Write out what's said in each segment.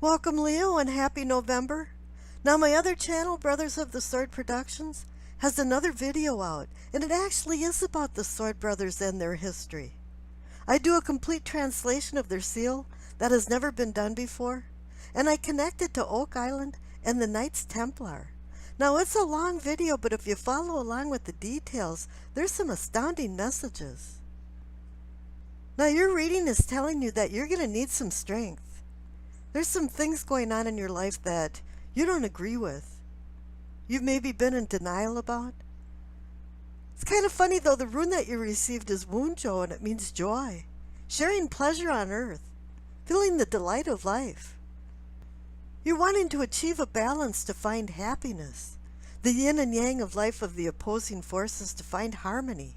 Welcome, Leo, and happy November. Now, my other channel, Brothers of the Sword Productions, has another video out, and it actually is about the Sword Brothers and their history. I do a complete translation of their seal that has never been done before, and I connect it to Oak Island and the Knights Templar. Now, it's a long video, but if you follow along with the details, there's some astounding messages. Now, your reading is telling you that you're going to need some strength. There's some things going on in your life that you don't agree with. You've maybe been in denial about. It's kind of funny though, the rune that you received is Wunjo, and it means joy, sharing pleasure on earth, feeling the delight of life. You're wanting to achieve a balance to find happiness, the yin and yang of life of the opposing forces to find harmony.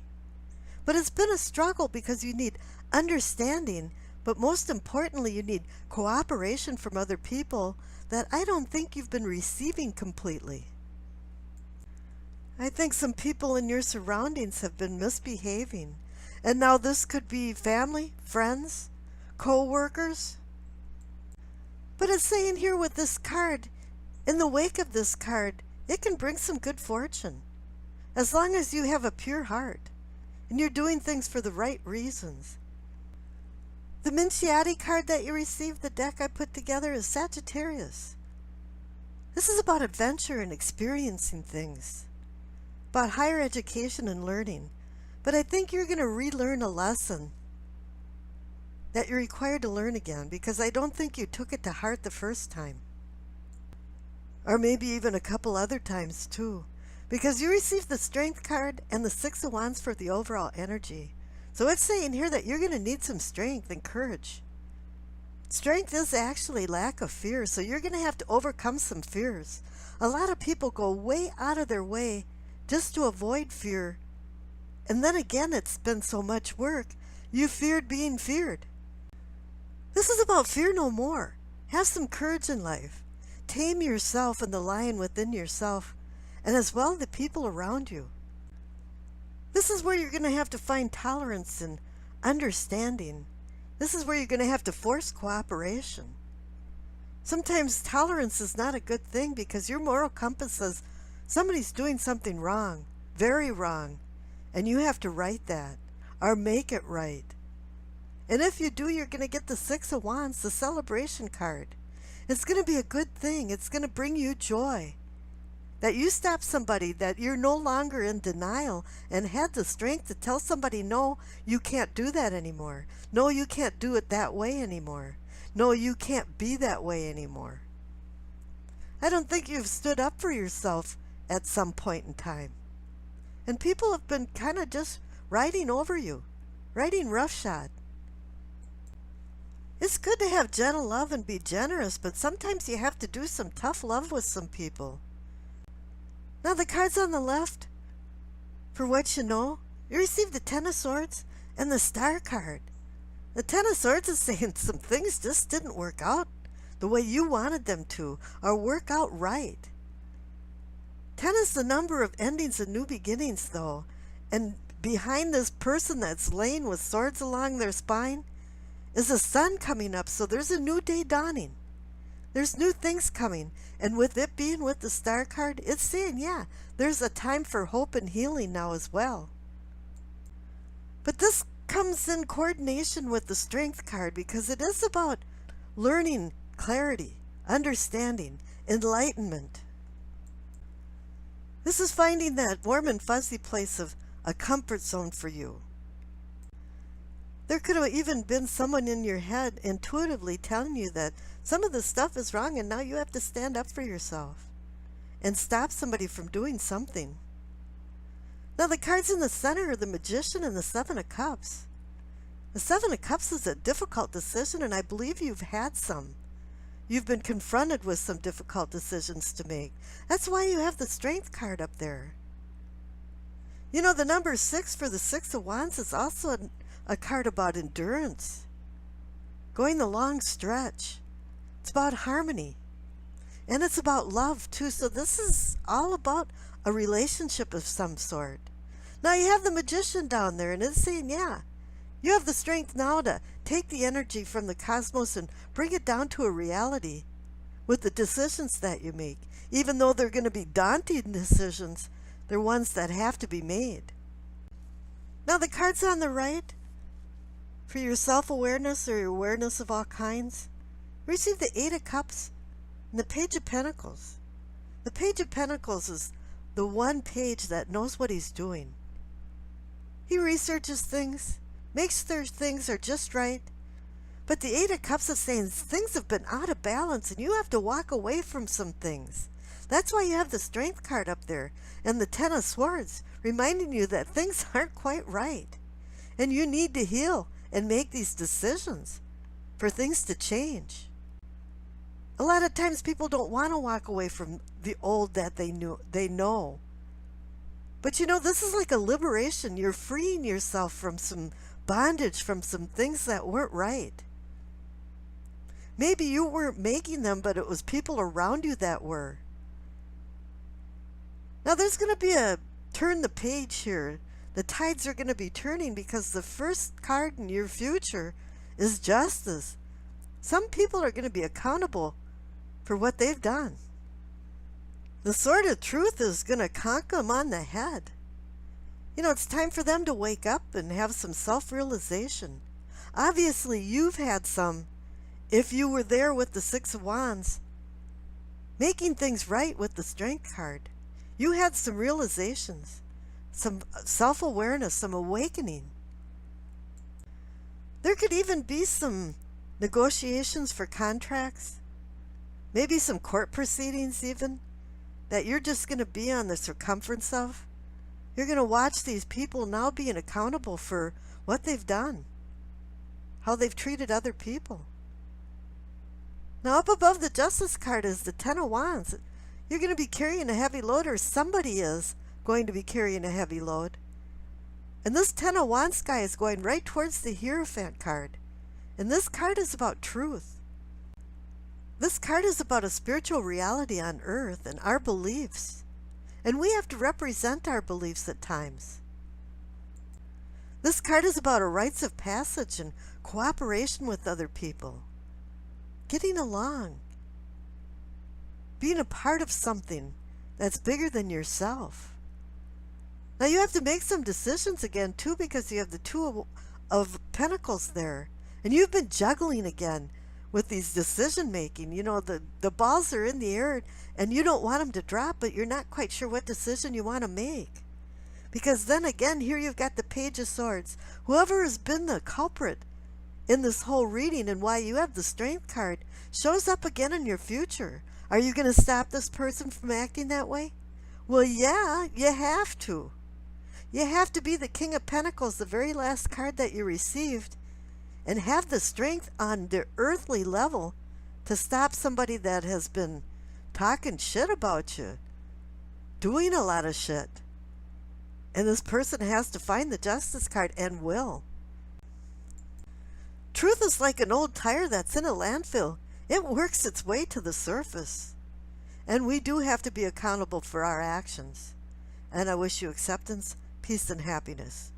But it's been a struggle because you need understanding, but most importantly, you need cooperation from other people that I don't think you've been receiving completely. I think some people in your surroundings have been misbehaving. And now this could be family, friends, co-workers. But it's saying here with this card, in the wake of this card, it can bring some good fortune. As long as you have a pure heart and you're doing things for the right reasons. The Minciati card that you received, the deck I put together, is Sagittarius. This is about adventure and experiencing things, about higher education and learning. But I think you're going to relearn a lesson that you're required to learn again, because I don't think you took it to heart the first time. Or maybe even a couple other times too, because you received the Strength card and the Six of Wands for the overall energy. So it's saying here that you're going to need some strength and courage. Strength is actually lack of fear, so you're going to have to overcome some fears. A lot of people go way out of their way just to avoid fear. And then again, it's been so much work, you feared being feared. This is about fear no more. Have some courage in life. Tame yourself and the lion within yourself, and as well the people around you. This is where you're going to have to find tolerance and understanding. This is where you're going to have to force cooperation. Sometimes tolerance is not a good thing because your moral compass says somebody's doing something wrong, very wrong, and you have to right that or make it right. And if you do, you're going to get the Six of Wands, the celebration card. It's going to be a good thing. It's going to bring you joy. That you stop somebody, that you're no longer in denial and had the strength to tell somebody, no, you can't do that anymore. No, you can't do it that way anymore. No, you can't be that way anymore. I don't think you've stood up for yourself at some point in time. And people have been kind of just riding over you, riding roughshod. It's good to have gentle love and be generous, but sometimes you have to do some tough love with some people. Now the cards on the left, for what you know, you received the Ten of Swords and the Star card. The Ten of Swords is saying some things just didn't work out the way you wanted them to, or work out right. 10 is the number of endings and new beginnings though, and behind this person that's laying with swords along their spine is a sun coming up, so there's a new day dawning. There's new things coming, and with it being with the Star card, it's saying, yeah, there's a time for hope and healing now as well. But this comes in coordination with the Strength card because it is about learning, clarity, understanding, enlightenment. This is finding that warm and fuzzy place of a comfort zone for you. There could have even been someone in your head intuitively telling you that some of the stuff is wrong and now you have to stand up for yourself and stop somebody from doing something. Now the cards in the center are the Magician and the Seven of Cups. The Seven of Cups is a difficult decision, and I believe you've had some. You've been confronted with some difficult decisions to make. That's why you have the Strength card up there. You know, the number 6 for the Six of Wands is also a card about endurance, going the long stretch. It's about harmony, and it's about love too. So this is all about a relationship of some sort. Now you have the Magician down there, and it's saying, yeah, You have the strength now to take the energy from the cosmos and bring it down to a reality with the decisions that you make. Even though they're going to be daunting decisions, they're ones that have to be made. Now the cards on the right, for your self-awareness or your awareness of all kinds, receive the Eight of Cups and the Page of Pentacles. The Page of Pentacles is the one page that knows what he's doing. He researches things, makes sure things are just right. But the Eight of Cups is saying things have been out of balance and you have to walk away from some things. That's why you have the Strength card up there and the Ten of Swords, reminding you that things aren't quite right. And you need to heal and make these decisions for things to change. A lot of times people don't want to walk away from the old that they know. But you know, this is like a liberation. You're freeing yourself from some bondage, from some things that weren't right. Maybe you weren't making them, but it was people around you that were. Now there's going to be a turn the page here. The tides are going to be turning because the first card in your future is justice. Some people are going to be accountable for what they've done. The sword of truth is going to conk them on the head. You know, it's time for them to wake up and have some self-realization. Obviously, you've had some, if you were there with the Six of Wands, making things right with the Strength card. You had some realizations, some self-awareness, some awakening. There could even be some negotiations for contracts, maybe some court proceedings even, that you're just going to be on the circumference of. You're going to watch these people now being accountable for what they've done, how they've treated other people. Now up above the Justice card is the Ten of Wands. You're going to be carrying a heavy load, or somebody is going to be carrying a heavy load. And this Ten of Wands guy is going right towards the Hierophant card. And this card is about truth. This card is about a spiritual reality on earth and our beliefs. And we have to represent our beliefs at times. This card is about a rites of passage and cooperation with other people. Getting along. Being a part of something that's bigger than yourself. Now you have to make some decisions again too, because you have the Two of Pentacles there. And you've been juggling again with these decision making. You know, the balls are in the air and you don't want them to drop, but you're not quite sure what decision you want to make. Because then again, here you've got the Page of Swords. Whoever has been the culprit in this whole reading and why you have the Strength card shows up again in your future. Are you going to stop this person from acting that way? Well, yeah, you have to. You have to be the King of Pentacles, the very last card that you received, and have the strength on the earthly level to stop somebody that has been talking shit about you, doing a lot of shit. And this person has to find the Justice card and will. Truth is like an old tire that's in a landfill. It works its way to the surface. And we do have to be accountable for our actions. And I wish you acceptance, peace, and happiness.